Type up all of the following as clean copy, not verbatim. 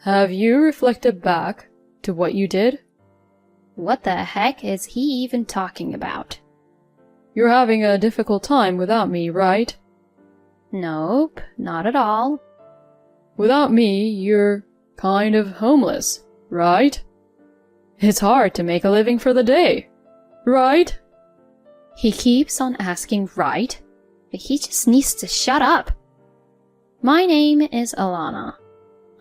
Have you reflected back to what you did? What the heck is he even talking about? You're having a difficult time without me, right? Nope, not at all. Without me, you're kind of homeless, right? It's hard to make a living for the day, right? He keeps on asking right, but he just needs to shut up. My name is Alana.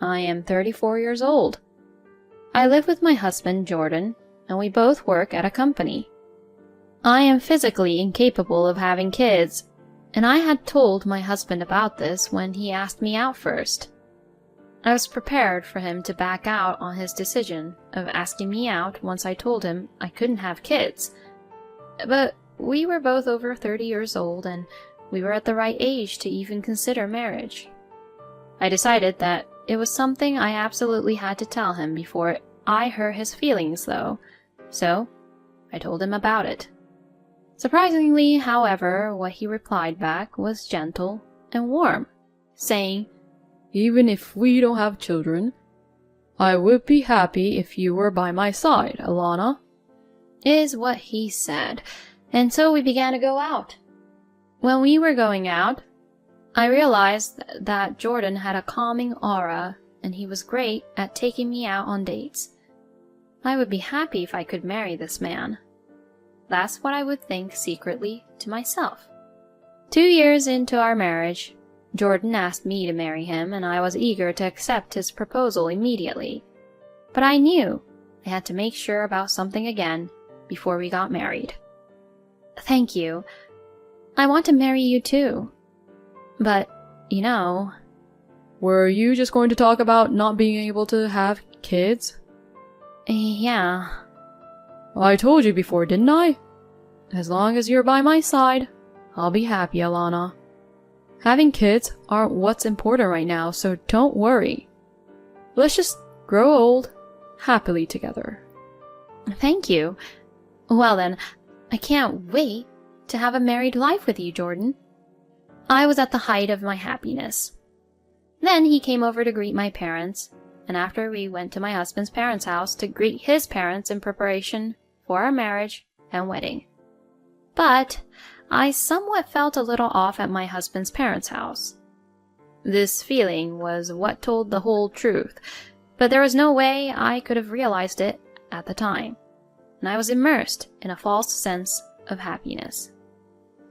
I am 34 years old. I live with my husband, Jordan, and we both work at a company. I am physically incapable of having kids, and I had told my husband about this when he asked me out first. I was prepared for him to back out on his decision of asking me out once I told him I couldn't have kids. But we were both over 30 years old, and we were at the right age to even consider marriage. I decided that it was something I absolutely had to tell him before I hurt his feelings, though, so I told him about it. Surprisingly, however, what he replied back was gentle and warm, saying, Even if we don't have children, I would be happy if you were by my side, Alana. Is what he said, and so we began to go out. When we were going out, I realized that Jordan had a calming aura, and he was great at taking me out on dates. I would be happy if I could marry this man. That's what I would think secretly to myself. 2 years into our marriage, Jordan asked me to marry him, and I was eager to accept his proposal immediately. But I knew I had to make sure about something again before we got married. Thank you. I want to marry you too. But, you know... Were you just going to talk about not being able to have kids? Yeah. I told you before, didn't I? As long as you're by my side, I'll be happy, Alana. Having kids aren't what's important right now, so don't worry. Let's just grow old happily together. Thank you. Well then, I can't wait to have a married life with you, Jordan. I was at the height of my happiness. Then he came over to greet my parents, and after we went to my husband's parents' house to greet his parents in preparation for our marriage and wedding. But I somewhat felt a little off at my husband's parents' house. This feeling was what told the whole truth, but there was no way I could have realized it at the time, and I was immersed in a false sense of happiness.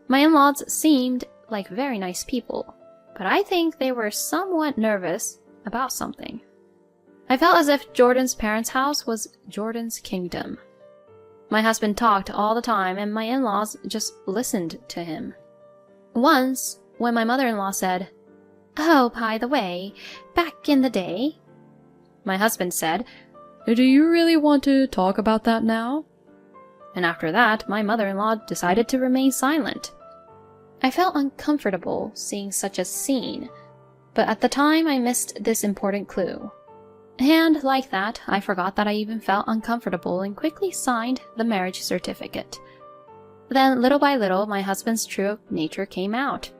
My in-laws seemed like very nice people, but I think they were somewhat nervous about something. I felt as if Jordan's parents' house was Jordan's kingdom. My husband talked all the time, and my in-laws just listened to him. Once, when my mother-in-law said, "Oh, by the way, back in the day," my husband said, Do you really want to talk about that now? and after that, my mother-in-law decided to remain silent. I felt uncomfortable seeing such a scene, but at the time I missed this important clue. And like that, I forgot that I even felt uncomfortable and quickly signed the marriage certificate. Then, little by little, my husband's true nature came out.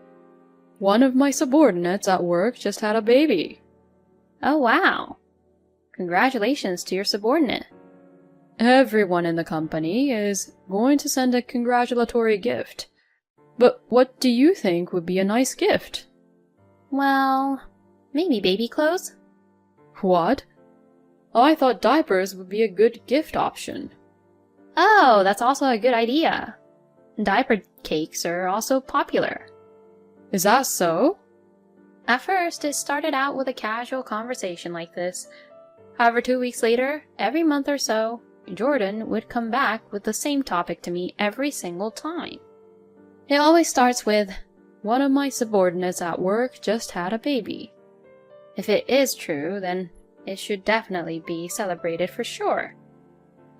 One of my subordinates at work just had a baby. Oh wow! Congratulations to your subordinate. Everyone in the company is going to send a congratulatory gift. But what do you think would be a nice gift? Well, maybe baby clothes? What? I thought diapers would be a good gift option. Oh, that's also a good idea. Diaper cakes are also popular. Is that so? At first, it started out with a casual conversation like this. However, 2 weeks later, every month or so, Jordan would come back with the same topic to me every single time. It always starts with, One of my subordinates at work just had a baby. if it is true, then it should definitely be celebrated for sure.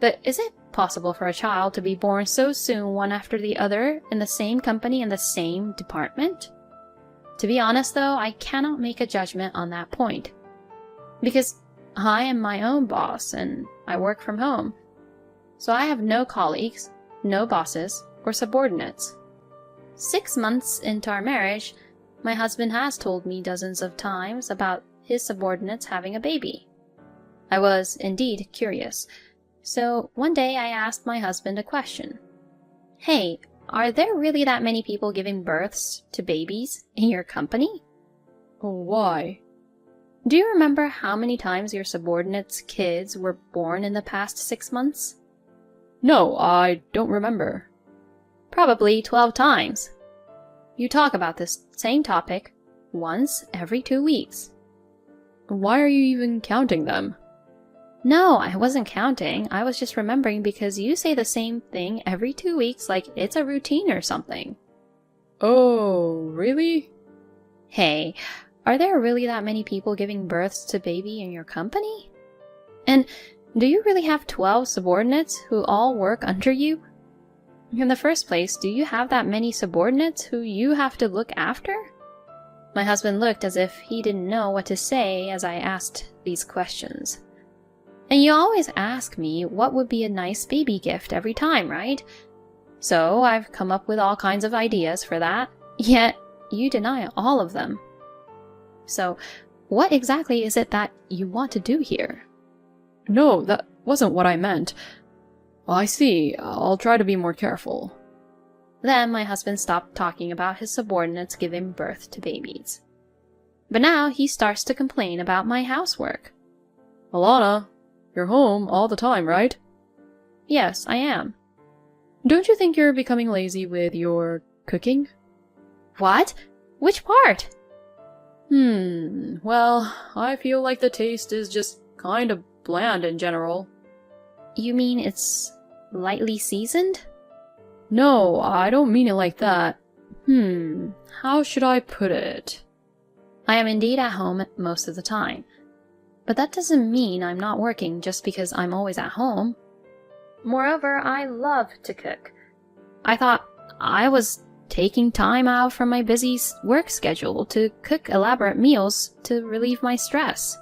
But is it possible for a child to be born so soon one after the other in the same company in the same department? To be honest though, I cannot make a judgment on that point. Because I am my own boss and I work from home. So I have no colleagues, no bosses, or subordinates. 6 months into our marriage, my husband has told me dozens of times about his subordinates having a baby. I was indeed curious. So one day I asked my husband a question. Hey, are there really that many people giving births to babies in your company? Why? Do you remember how many times your subordinates' kids were born in the past 6 months? No, I don't remember. Probably 12 times. You talk about this same topic once every 2 weeks. Why are you even counting them? No, I wasn't counting. I was just remembering because you say the same thing every 2 weeks like it's a routine or something. Oh, really? Hey, are there really that many people giving births to baby in your company? And do you really have 12 subordinates who all work under you? In the first place, do you have that many subordinates who you have to look after? My husband looked as if he didn't know what to say as I asked these questions. And you always ask me what would be a nice baby gift every time, right? So I've come up with all kinds of ideas for that, yet you deny all of them. So what exactly is it that you want to do here? No, that wasn't what I meant. I see. I'll try to be more careful. Then my husband stopped talking about his subordinates giving birth to babies. But now he starts to complain about my housework. Alana, you're home all the time, right? Yes, I am. Don't you think you're becoming lazy with your cooking? What? Which part? Well, I feel like the taste is just kind of bland in general. You mean it's lightly seasoned? No, I don't mean it like that. How should I put it? I am indeed at home most of the time. But that doesn't mean I'm not working just because I'm always at home. Moreover, I love to cook. I thought I was taking time out from my busy work schedule to cook elaborate meals to relieve my stress.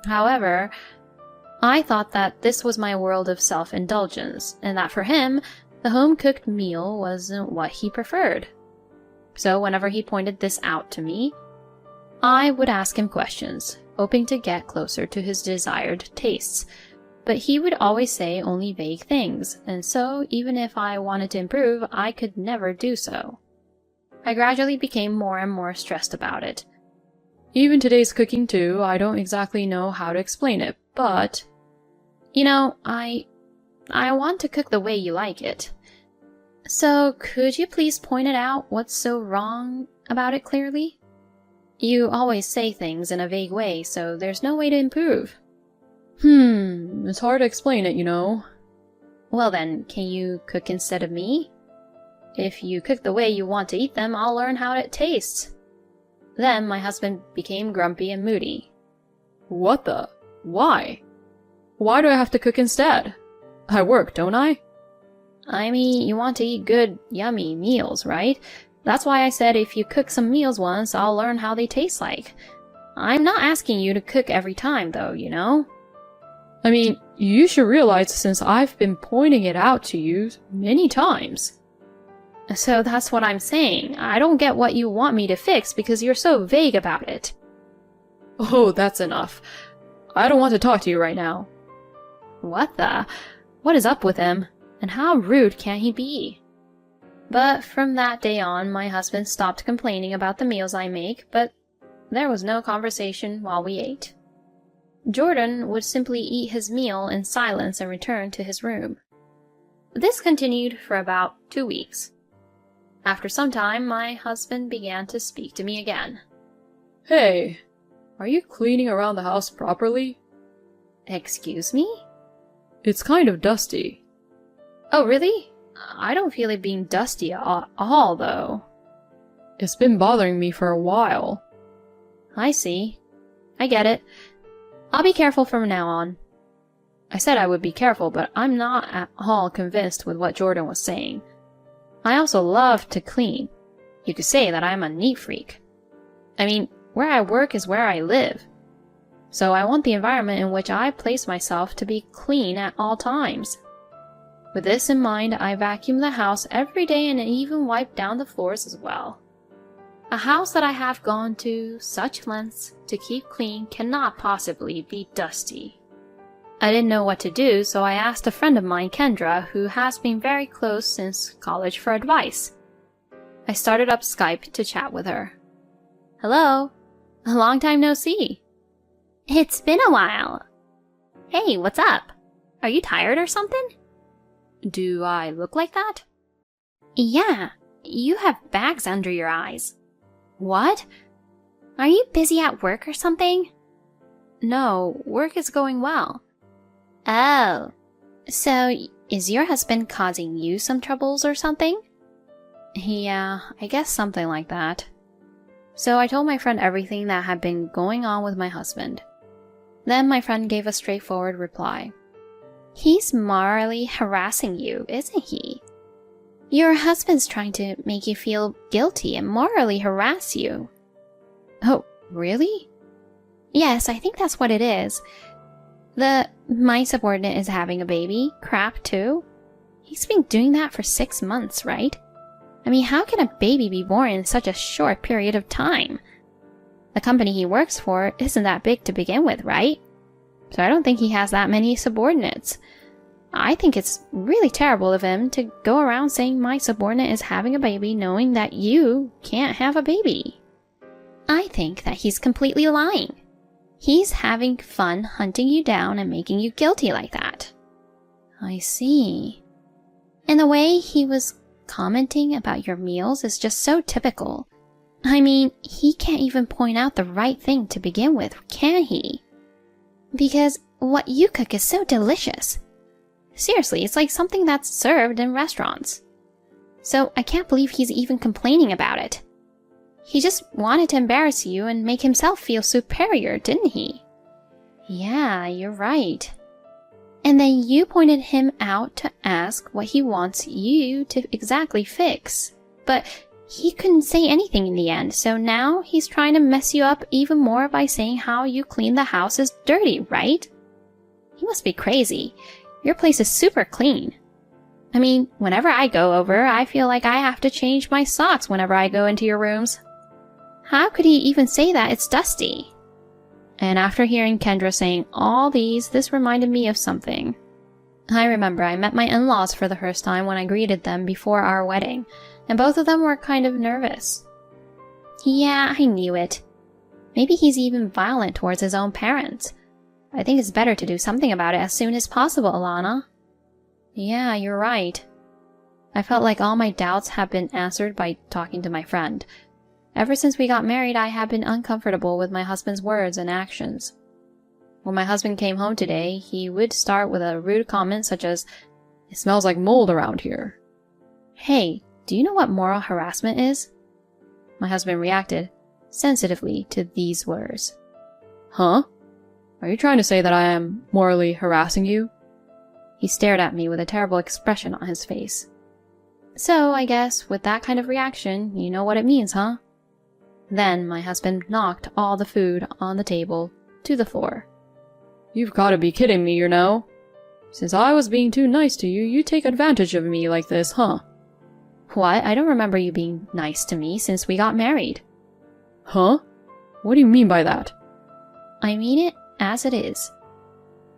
However, I thought that this was my world of self-indulgence, and that for him, the home-cooked meal wasn't what he preferred. So whenever he pointed this out to me, I would ask him questions, hoping to get closer to his desired tastes. But he would always say only vague things, and so even if I wanted to improve, I could never do so. I gradually became more and more stressed about it. Even today's cooking too, I don't exactly know how to explain it, but... You know, I want to cook the way you like it. So could you please point it out what's so wrong about it clearly? You always say things in a vague way, so there's no way to improve. It's hard to explain it, you know. Well then, can you cook instead of me? If you cook the way you want to eat them, I'll learn how it tastes. Then my husband became grumpy and moody. What the? Why? Why do I have to cook instead? I work, don't I? I mean, you want to eat good, yummy meals, right? That's why I said if you cook some meals once, I'll learn how they taste like. I'm not asking you to cook every time, though, you know? I mean, you should realize since I've been pointing it out to you many times. So that's what I'm saying. I don't get what you want me to fix because you're so vague about it. Oh, that's enough. I don't want to talk to you right now. What the? What is up with him? And how rude can he be? But from that day on, my husband stopped complaining about the meals I make, but there was no conversation while we ate. Jordan would simply eat his meal in silence and return to his room. This continued for about 2 weeks. After some time, my husband began to speak to me again. Hey, are you cleaning around the house properly? Excuse me? It's kind of dusty. Oh, really? I don't feel it being dusty at all, though. It's been bothering me for a while. I see. I get it. I'll be careful from now on. I said I would be careful, but I'm not at all convinced with what Jordan was saying. I also love to clean. You could say that I'm a neat freak. I mean, where I work is where I live. So I want the environment in which I place myself to be clean at all times. With this in mind, I vacuum the house every day and even wipe down the floors as well. A house that I have gone to such lengths to keep clean cannot possibly be dusty. I didn't know what to do, so I asked a friend of mine, Kendra, who has been very close since college, for advice. I started up Skype to chat with her. Hello? A long time no see. It's been a while. Hey, what's up? Are you tired or something? Do I look like that? Yeah, you have bags under your eyes. What? Are you busy at work or something? No, work is going well. Oh, so is your husband causing you some troubles or something? Yeah, I guess something like that. So I told my friend everything that had been going on with my husband. Then my friend gave a straightforward reply. He's morally harassing you, isn't he? Your husband's trying to make you feel guilty and morally harass you. Oh, really? Yes, I think that's what it is. My subordinate is having a baby crap too. He's been doing that for 6 months, right? I mean, how can a baby be born in such a short period of time? The company he works for isn't that big to begin with, right? So I don't think he has that many subordinates. I think it's really terrible of him to go around saying my subordinate is having a baby knowing that you can't have a baby. I think that he's completely lying. He's having fun hunting you down and making you guilty like that. I see. And the way he was commenting about your meals is just so typical. I mean, he can't even point out the right thing to begin with, can he? Because what you cook is so delicious. Seriously, it's like something that's served in restaurants. So I can't believe he's even complaining about it. He just wanted to embarrass you and make himself feel superior, didn't he? Yeah, you're right. And then you pointed him out to ask what he wants you to exactly fix. But he couldn't say anything in the end, so now he's trying to mess you up even more by saying how you clean the house is dirty, right? You must be crazy. Your place is super clean. I mean, whenever I go over, I feel like I have to change my socks whenever I go into your rooms. How could he even say that it's dusty? And after hearing Kendra saying all these, this reminded me of something. I remember I met my in-laws for the first time when I greeted them before our wedding, and both of them were kind of nervous. Yeah, I knew it. Maybe he's even violent towards his own parents. I think it's better to do something about it as soon as possible, Alana. Yeah, you're right. I felt like all my doubts have been answered by talking to my friend. Ever since we got married, I have been uncomfortable with my husband's words and actions. When my husband came home today, he would start with a rude comment such as, "It smells like mold around here." Hey, do you know what moral harassment is? My husband reacted sensitively to these words. Huh? Are you trying to say that I am morally harassing you? He stared at me with a terrible expression on his face. So, I guess, with that kind of reaction, you know what it means, huh? Then my husband knocked all the food on the table to the floor. You've got to be kidding me, you know. Since I was being too nice to you, you take advantage of me like this, huh? What? I don't remember you being nice to me since we got married. Huh? What do you mean by that? I mean it as it is.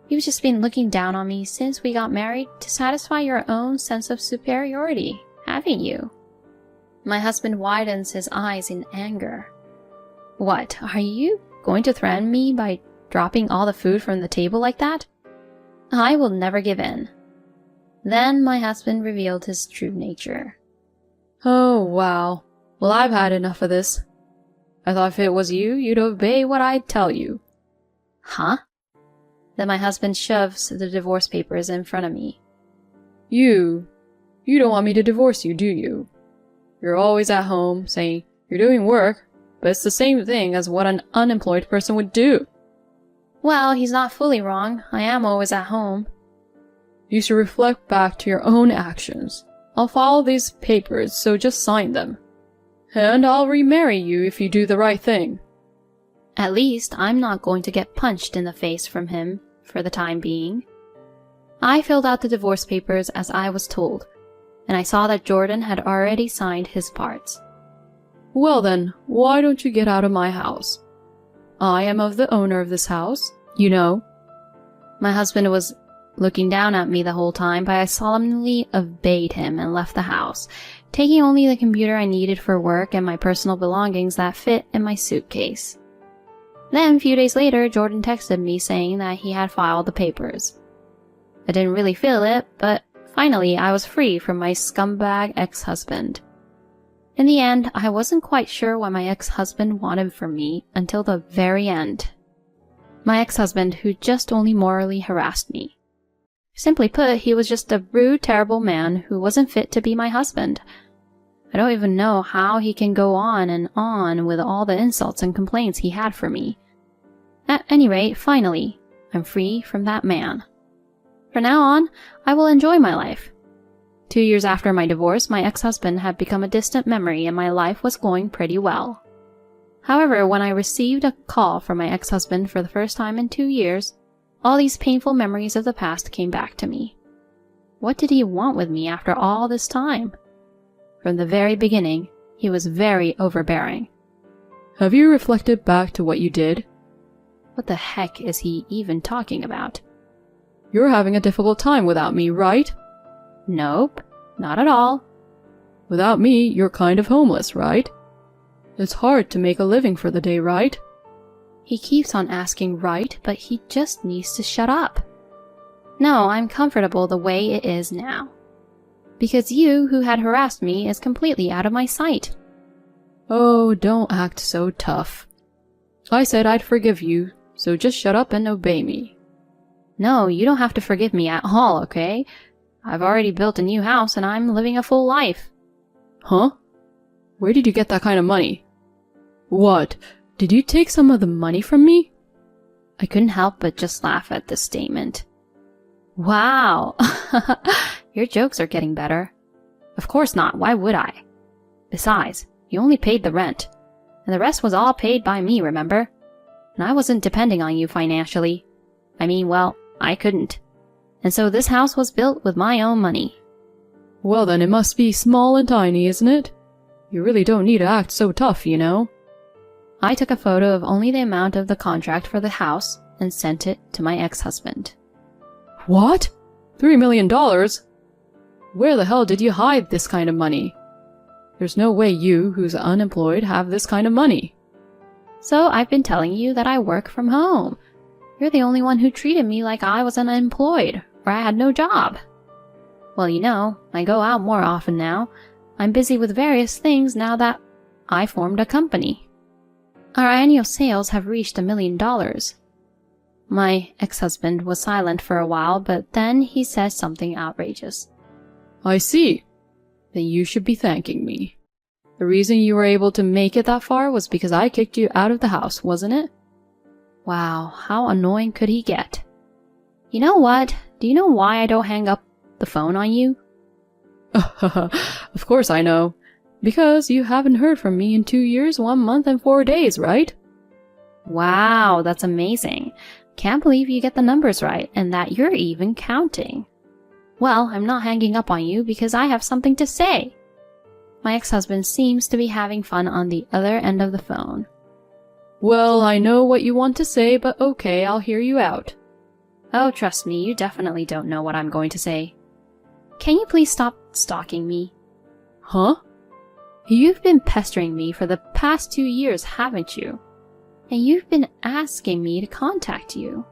You've just been looking down on me since we got married to satisfy your own sense of superiority, haven't you? My husband widens his eyes in anger. What, are you going to threaten me by dropping all the food from the table like that? I will never give in. Then my husband revealed his true nature. Oh, wow. Well, I've had enough of this. I thought if it was you, you'd obey what I tell you. Huh? Then my husband shoves the divorce papers in front of me. You don't want me to divorce you, do you? You're always at home, saying you're doing work, but it's the same thing as what an unemployed person would do. Well, he's not fully wrong. I am always at home. You should reflect back to your own actions. I'll follow these papers, so just sign them. And I'll remarry you if you do the right thing. At least I'm not going to get punched in the face from him for the time being. I filled out the divorce papers as I was told, and I saw that Jordan had already signed his parts. Well then, why don't you get out of my house? I am of the owner of this house, you know. My husband was looking down at me the whole time, but I solemnly obeyed him and left the house, taking only the computer I needed for work and my personal belongings that fit in my suitcase. Then, a few days later, Jordan texted me saying that he had filed the papers. I didn't really feel it, but finally I was free from my scumbag ex-husband. In the end, I wasn't quite sure what my ex-husband wanted from me until the very end. My ex-husband who just only morally harassed me. Simply put, he was just a rude, terrible man who wasn't fit to be my husband. I don't even know how he can go on and on with all the insults and complaints he had for me. At any rate, finally, I'm free from that man. From now on, I will enjoy my life. 2 years after my divorce, my ex-husband had become a distant memory and my life was going pretty well. However, when I received a call from my ex-husband for the first time in 2 years, all these painful memories of the past came back to me. What did he want with me after all this time? From the very beginning, he was very overbearing. Have you reflected back to what you did? What the heck is he even talking about? You're having a difficult time without me, right? Nope, not at all. Without me, you're kind of homeless, right? It's hard to make a living for the day, right? He keeps on asking right, but he just needs to shut up. No, I'm comfortable the way it is now. Because you, who had harassed me, is completely out of my sight. Oh, don't act so tough. I said I'd forgive you, so just shut up and obey me. No, you don't have to forgive me at all, okay? I've already built a new house and I'm living a full life. Huh? Where did you get that kind of money? What? Did you take some of the money from me? I couldn't help but just laugh at this statement. Wow! Your jokes are getting better. Of course not, why would I? Besides, you only paid the rent. And the rest was all paid by me, remember? And I wasn't depending on you financially. I mean, well, I couldn't. And so this house was built with my own money. Well then, it must be small and tiny, isn't it? You really don't need to act so tough, you know? I took a photo of only the amount of the contract for the house and sent it to my ex-husband. What? $3 million? Where the hell did you hide this kind of money? There's no way you, who's unemployed, have this kind of money. So I've been telling you that I work from home. You're the only one who treated me like I was unemployed, or I had no job. Well, you know, I go out more often now. I'm busy with various things now that I formed a company. Our annual sales have reached $1 million. My ex-husband was silent for a while, but then he said something outrageous. I see. Then you should be thanking me. The reason you were able to make it that far was because I kicked you out of the house, wasn't it? Wow, how annoying could he get? You know what? Do you know why I don't hang up the phone on you? Of course I know. Because you haven't heard from me in 2 years, 1 month, and 4 days, right? Wow, that's amazing. Can't believe you get the numbers right, and that you're even counting. Well, I'm not hanging up on you because I have something to say. My ex-husband seems to be having fun on the other end of the phone. Well, I know what you want to say, but okay, I'll hear you out. Oh, trust me, you definitely don't know what I'm going to say. Can you please stop stalking me? Huh? You've been pestering me for the past 2 years, haven't you? And you've been asking me to contact you.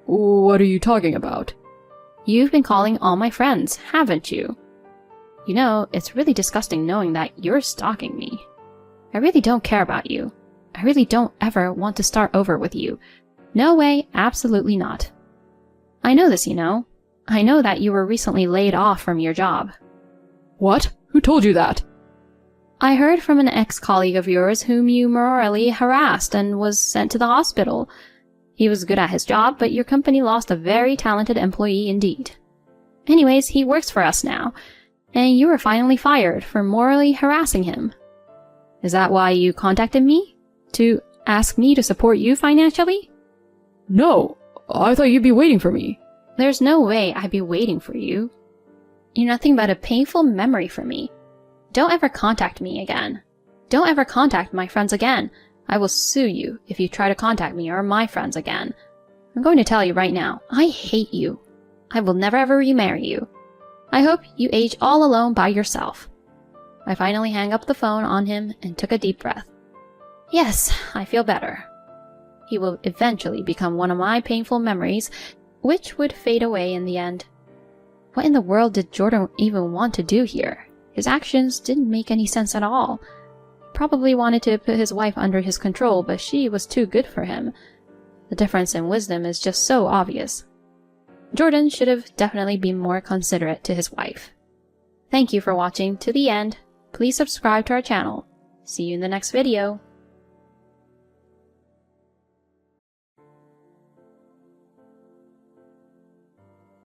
What are you talking about? You've been calling all my friends, haven't you? You know, it's really disgusting knowing that you're stalking me. I really don't care about you. I really don't ever want to start over with you. No way, absolutely not. I know this, you know. I know that you were recently laid off from your job. What? Who told you that? I heard from an ex-colleague of yours whom you morally harassed and was sent to the hospital. He was good at his job, but your company lost a very talented employee indeed. Anyways, he works for us now, and you were finally fired for morally harassing him. Is that why you contacted me? To ask me to support you financially? No, I thought you'd be waiting for me. There's no way I'd be waiting for you. You're nothing but a painful memory for me. Don't ever contact me again. Don't ever contact my friends again. I will sue you if you try to contact me or my friends again. I'm going to tell you right now, I hate you. I will never ever remarry you. I hope you age all alone by yourself. I finally hung up the phone on him and took a deep breath. Yes, I feel better. He will eventually become one of my painful memories, which would fade away in the end. What in the world did Jordan even want to do here? His actions didn't make any sense at all. He probably wanted to put his wife under his control, but she was too good for him. The difference in wisdom is just so obvious. Jordan should have definitely been more considerate to his wife. Thank you for watching to the end. Please subscribe to our channel. See you in the next video.